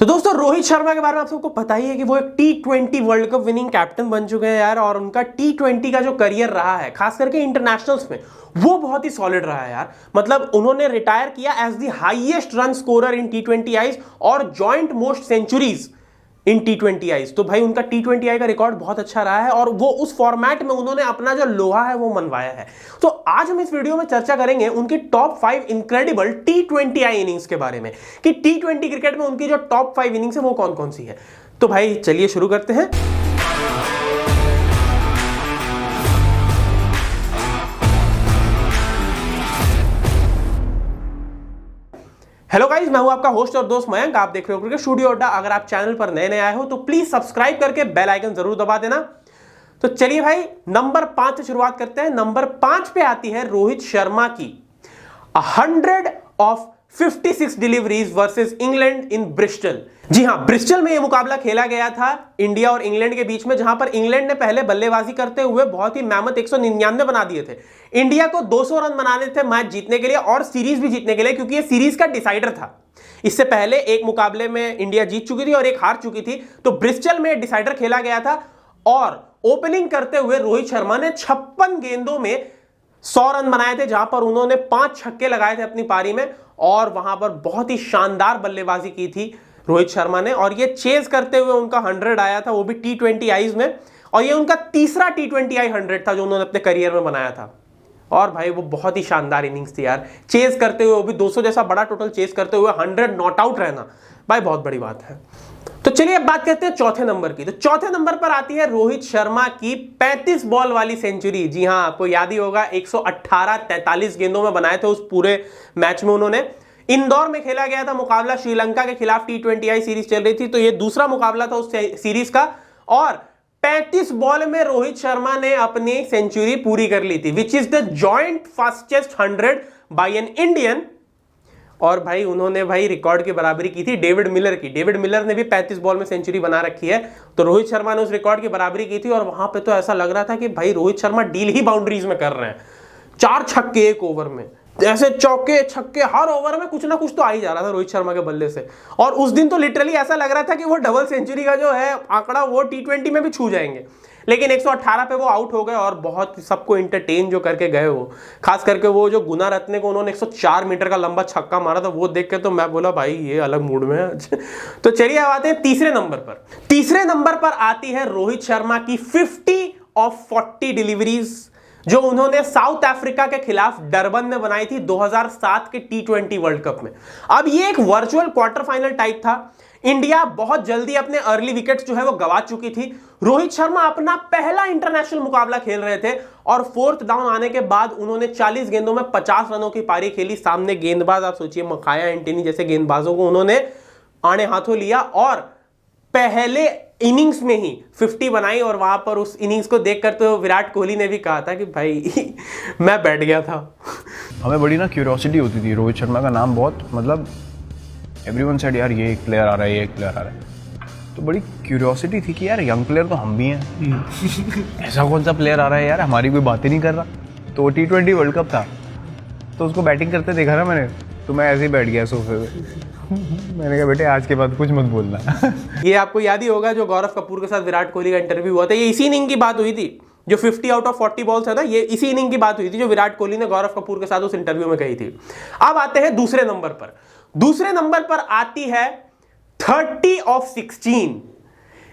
तो दोस्तों रोहित शर्मा के बारे में आप सबको पता ही है कि वो एक T20 world cup winning captain बन चुके हैं यार। और उनका T20 का जो करियर रहा है खास करके इंटरनेशनल्स में वो बहुत ही सॉलिड रहा है यार। मतलब उन्होंने रिटायर किया as the highest run scorer in T20 Is और joint most centuries in T20 Is. तो भाई उनका T20 आई का रिकॉर्ड बहुत अच्छा रहा है और वो उस फॉर्मेट में उन्होंने अपना जो लोहा है वो मनवाया है। तो आज हम इस वीडियो में चर्चा करेंगे उनकी टॉप 5 इनक्रेडिबल T20 आई इनिंग्स के बारे में कि T20 क्रिकेट में उनकी जो टॉप 5 इनिंग्स है वो कौन कौन सी है। तो भाई चलिए शुरू करते हैं। हेलो गाइस, मैं हूं आपका होस्ट और दोस्त मयंक। आप देख रहे हो क्रिकेट स्टूडियो अड्डा। अगर आप चैनल पर नए आए हो तो प्लीज सब्सक्राइब करके बेल आइकन जरूर दबा देना। तो चलिए भाई नंबर 5 से शुरुआत करते हैं। नंबर 5 पे आती है रोहित शर्मा की 100 off 56 deliveries versus England in Bristol. जी हां, ब्रिस्टल में यह मुकाबला खेला गया था इंडिया और इंग्लैंड के बीच में, जहां पर इंग्लैंड ने पहले बल्लेबाजी करते हुए बहुत ही मेहनत 199 बना दिए थे। इंडिया को 200 रन बनाने थे मैच जीतने के लिए और सीरीज भी जीतने के लिए, क्योंकि यह सीरीज का डिसाइडर था। इससे पहले एक मुकाबले में इंडिया जीत चुकी थी और एक हार चुकी थी। तो ब्रिस्टल में डिसाइडर खेला गया था और ओपनिंग करते हुए रोहित शर्मा ने 56 गेंदों में 100 रन बनाए थे, जहां पर उन्होंने 5 छक्के लगाए थे अपनी पारी में और वहां पर बहुत ही शानदार बल्लेबाजी की थी रोहित शर्मा ने। और ये चेज करते हुए उनका 100 आया था, वो भी T20 आईज में। और ये उनका तीसरा T20 आई 100 था जो उन्होंने अपने करियर में बनाया था। और भाई वो बहुत ही शानदार इनिंग्स थी यार, चेज करते हुए, वो भी 200 जैसा बड़ा टोटल चेज करते हुए 100 नॉट आउट रहना भाई बहुत बड़ी बात है। तो चलिए अब बात करते हैं चौथे नंबर की। तो चौथे नंबर पर आती है रोहित शर्मा की 35 बॉल वाली सेंचुरी। जी हां, आपको याद ही होगा 118 43 गेंदों में बनाए थे उस पूरे मैच में उन्होंने। इंदौर में खेला गया था मुकाबला, श्रीलंका के खिलाफ T20 आई सीरीज चल रही थी। तो ये दूसरा मुकाबला था उस सीरीज का और 35 बॉल में रोहित शर्मा ने अपनी सेंचुरी पूरी कर ली थी, which is the joint fastest 100 by an Indian. और भाई उन्होंने भाई रिकॉर्ड की बराबरी की थी डेविड मिलर की। डेविड मिलर ने भी 35 बॉल में सेंचुरी बना रखी है, तो रोहित शर्मा ने उस रिकॉर्ड की बराबरी की थी। और वहां पे तो ऐसा लग रहा था कि भाई रोहित शर्मा डील ही बाउंड्रीज में कर रहे हैं। 4 छक्के एक ओवर में, ऐसे चौके छक्के हर ओवर में कुछ ना कुछ तो आ ही जा रहा था रोहित शर्मा के बल्ले से। और उस दिन तो लिटरली ऐसा लग रहा था कि वो डबल सेंचुरी का जो है आंकड़ा वो T20 में भी छू जाएंगे, लेकिन 118 पे वो आउट हो गए। और बहुत सबको इंटरटेन जो करके गए वो, खास करके वो जो गुना रत्ने को उन्होंने 104 मीटर का लंबा छक्का मारा था, वो देख के तो मैं बोला भाई ये अलग मूड में है आज। तो चलिए अब आते हैं तीसरे नंबर पर। तीसरे नंबर पर आती है रोहित शर्मा की 50 ऑफ 40 डिलीवरीज जो उन्होंने साउथ अफ्रीका के खिलाफ डरबन में बनाई थी 2007 के T20 वर्ल्ड कप में। अब ये एक वर्चुअल क्वार्टर फाइनल टाइप था। इंडिया बहुत जल्दी अपने अर्ली विकेट्स जो है वो गवा चुकी थी। रोहित शर्मा अपना पहला इंटरनेशनल मुकाबला खेल रहे थे और 4th डाउन आने के बाद उन्होंने 40 गेंदों में 50 रनों की पारी खेली। सामने गेंदबाज आप सोचिए मखाया एंटनी जैसे गेंदबाजों को उन्होंने आड़े हाथों लिया और पहले इनिंग्स में ही 50 बनाई। और वहां पर उस इनिंग्स को देखकर तो विराट कोहली ने भी कहा था कि भाई मैं बैठ गया था। हमें बड़ी ना क्यूरियोसिटी होती थी, रोहित शर्मा का नाम बहुत, मतलब एवरीवन सेड यार ये एक प्लेयर आ रहा है, ये एक प्लेयर आ रहा है। तो बड़ी क्यूरियोसिटी थी कि यार यंग प्लेयर तो हम भी हैं, ऐसा कौन सा प्लेयर आ रहा है यार, हमारी कोई बात ही नहीं कर रहा। तो T20 वर्ल्ड कप था तो उसको बैटिंग करते देखा ना मैंने, तो मैं ऐसे ही बैठ गया सोफे पे। मैंने कहा बेटे आज के बाद कुछ मत बोलना। ये आपको याद ही होगा जो गौरव कपूर के साथ विराट कोहली का इंटरव्यू हुआ था, ये इसी इनिंग की बात हुई थी। जो 50 आउट ऑफ 40 बॉल्स है ना, ये इसी इनिंग की बात हुई थी जो विराट कोहली ने गौरव कपूर के साथ उस इंटरव्यू में कही थी। अब आते हैं दूसरे नंबर पर। दूसरे नंबर पर आती है 30 ऑफ 16।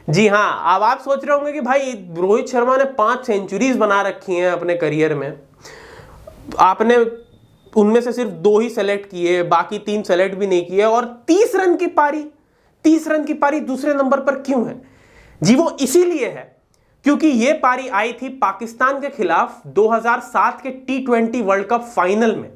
जी हां, अब आप सोच रहे होंगे कि भाई रोहित शर्मा ने 5 सेंचुरीज बना रखी हैं अपने करियर में, आपने उनमें से सिर्फ 2 ही सेलेक्ट किए, बाकी 3 सेलेक्ट भी नहीं किए, और 30 रन की पारी दूसरे नंबर पर क्यों है? जी वो इसीलिए है क्योंकि ये पारी आई थी पाकिस्तान के खिलाफ 2007 के T20 वर्ल्ड कप फाइनल में।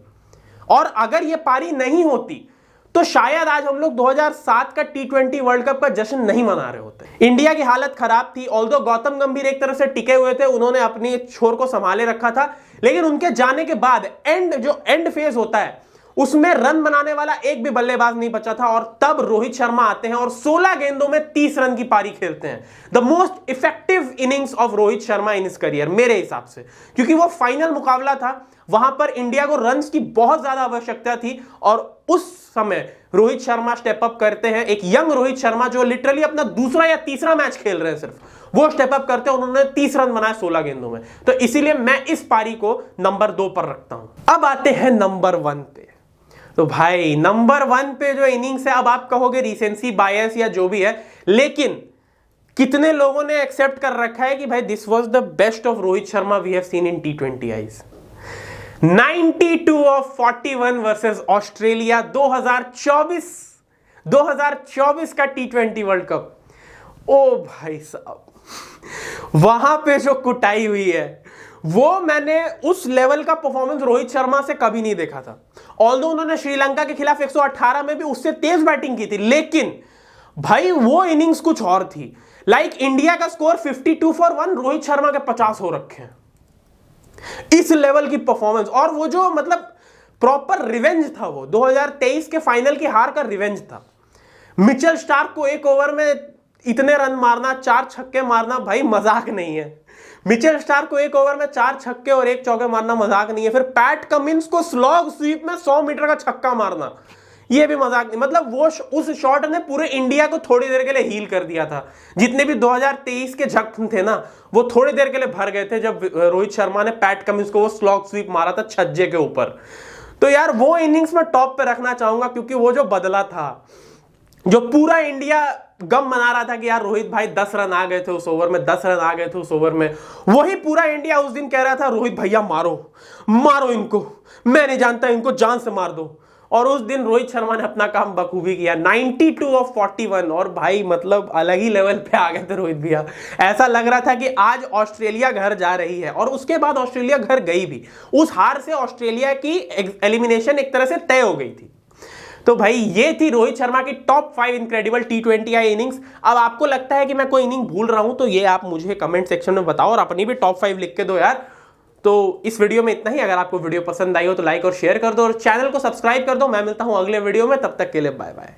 और अगर ये पारी नहीं होती तो शायद आज हम लोग 2007 का T20 वर्ल्ड कप का जश्न नहीं मना रहे होते। इंडिया की हालत खराब थी, ऑल्दो गौतम गंभीर एक तरह से टिके हुए थे, उन्होंने अपनी छोर को संभाले रखा था, लेकिन उनके जाने के बाद एंड फेज होता है उसमें रन बनाने वाला एक भी बल्लेबाज नहीं बचा था। और तब रोहित शर्मा आते हैं और 16 गेंदों में 30 रन की पारी खेलते हैं। The most effective innings of Rohit Sharma in his career मेरे हिसाब से, क्योंकि वो फाइनल मुकाबला था, वहां पर इंडिया को रन्स की बहुत ज्यादा आवश्यकता थी और उस समय रोहित शर्मा स्टेप अप करते हैं, एक यंग रोहित शर्मा जो लिटरली अपना दूसरा या तीसरा मैच खेल रहे हैं सिर्फ, वो स्टेप अप करते हैं, उन्होंने 30 रन बनाए 16 गेंदों में। तो इसीलिए मैं इस पारी को नंबर 2 पर रखता हूं। अब आते हैं नंबर 1 पे। तो भाई नंबर 1 पे जो इनिंग्स है, अब आप कहोगे रीसेंसी बायस या जो भी है, लेकिन कितने लोगों ने एक्सेप्ट कर रखा है कि भाई this was the best of Rohit Sharma we have seen in T20 Is. 92 of 41 versus Australia 2024 का T20 वर्ल्ड कप। ओ भाई साहब, वहां पे जो कुटाई हुई है वो मैंने उस लेवल का परफॉर्मेंस रोहित शर्मा से कभी नहीं देखा था। ऑल्दो उन्होंने श्रीलंका के खिलाफ 118 में भी उससे तेज बैटिंग की थी, लेकिन भाई वो इनिंग्स कुछ और थी। लाइक इंडिया का स्कोर 52 फॉर 1, रोहित शर्मा के 50 हो रखे हैं। इस लेवल की परफॉर्मेंस, और वो जो मतलब प्रॉपर रिवेंज था, वो 2023 के फाइनल की हार का रिवेंज था। मिचेल स्टार्क को एक ओवर में इतने रन मारना, 4 छक्के मारना, भाई मजाक नहीं है। मिचेल स्टार्क को एक ओवर में 4 छक्के और 1 चौके मारना मजाक नहीं है। फिर पैट कमिंस को स्लॉग स्वीप में 100 मीटर का छक्का मारना, ये भी मजाक नहीं। मतलब वो उस शॉट ने पूरे इंडिया को थोड़ी देर के लिए हील कर दिया था। जितने भी 2023 के जख्म थे ना, वो थोड़ी देर के लिए भर गए थे जब रोहित शर्मा ने पैट कमिंस को वो स्लॉग स्वीप मारा था छज्जे के ऊपर। तो यार वो इनिंग्स में टॉप पे रखना चाहूंगा, क्योंकि वो जो बदला था, जो पूरा इंडिया गम मना रहा था कि यार रोहित भाई 10 रन आ गए थे उस ओवर में, 10 रन आ गए थे उस ओवर में, वही पूरा इंडिया उस दिन कह रहा था रोहित भैया मारो मारो इनको, मैं नहीं जानता, इनको जान से मार दो। और उस दिन रोहित शर्मा ने अपना काम बखूबी किया, 92 ऑफ 41, और भाई मतलब अलग ही लेवल पे आ गए थे रोहित भैया। ऐसा लग रहा था कि आज ऑस्ट्रेलिया घर जा रही है, और उसके बाद ऑस्ट्रेलिया घर गई भी। उस हार से ऑस्ट्रेलिया की एलिमिनेशन एक तरह से तय हो गई थी। तो भाई ये थी रोहित शर्मा की टॉप 5 इनक्रेडिबल T20 आई इनिंग्स। अब आपको लगता है कि मैं कोई इनिंग भूल रहा हूं, तो ये आप मुझे कमेंट सेक्शन में बताओ, और अपनी भी टॉप 5 लिख के दो यार। तो इस वीडियो में इतना ही। अगर आपको वीडियो पसंद आई हो तो लाइक और शेयर कर दो, और चैनल को सब्सक्राइब कर दो। मैं मिलता हूं अगले वीडियो में, तब तक के लिए बाय बाय।